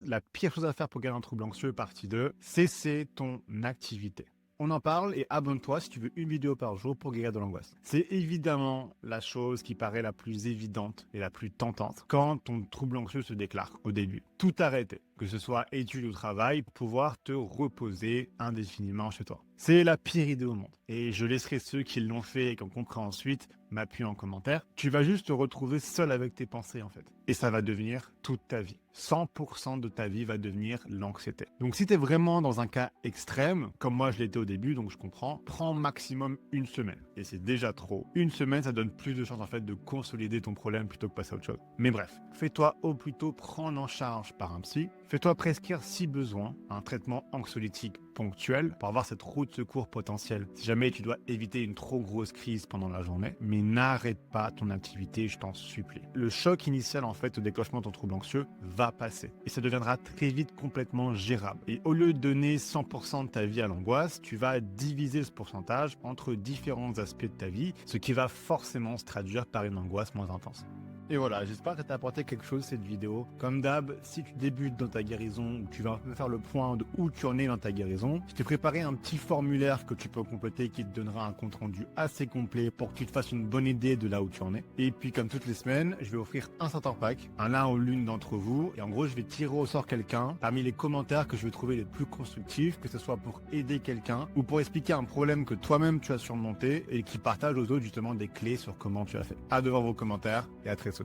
La pire chose à faire pour guérir un trouble anxieux, partie 2, cesser ton activité. On en parle et abonne-toi si tu veux une vidéo par jour pour guérir de l'angoisse. C'est évidemment la chose qui paraît la plus évidente et la plus tentante quand ton trouble anxieux se déclare au début. Tout arrêter, que ce soit études ou travail, pour pouvoir te reposer indéfiniment chez toi. C'est la pire idée au monde. Et je laisserai ceux qui l'ont fait et qui ont compris ensuite m'appuyer en commentaire. Tu vas juste te retrouver seul avec tes pensées en fait. Et ça va devenir toute ta vie. 100% de ta vie va devenir l'anxiété. Donc si tu es vraiment dans un cas extrême, comme moi je l'étais au début, donc je comprends, prends maximum une semaine. Et c'est déjà trop. Une semaine, ça donne plus de chances en fait de consolider ton problème plutôt que passer à autre chose. Mais bref, fais-toi au plus tôt prendre en charge par un psy. Fais-toi prescrire si besoin un traitement anxiolytique ponctuel pour avoir cette roue de secours potentielle. Si jamais tu dois éviter une trop grosse crise pendant la journée, mais n'arrête pas ton activité, je t'en supplie. Le choc initial en fait au déclenchement de ton trouble anxieux va passer et ça deviendra très vite complètement gérable. Et au lieu de donner 100% de ta vie à l'angoisse, tu vas diviser ce pourcentage entre différents aspects de ta vie, ce qui va forcément se traduire par une angoisse moins intense. Et voilà, j'espère que t'as apporté quelque chose cette vidéo. Comme d'hab, si tu débutes dans ta guérison ou tu vas un peu faire le point de où tu en es dans ta guérison, je t'ai préparé un petit formulaire que tu peux compléter qui te donnera un compte rendu assez complet pour que tu te fasses une bonne idée de là où tu en es. Et puis comme toutes les semaines, je vais offrir un starter pack à l'un ou l'une d'entre vous. Et en gros, je vais tirer au sort quelqu'un parmi les commentaires que je vais trouver les plus constructifs, que ce soit pour aider quelqu'un ou pour expliquer un problème que toi-même tu as surmonté et qui partage aux autres justement des clés sur comment tu as fait. Hâte de voir vos commentaires et à très soon.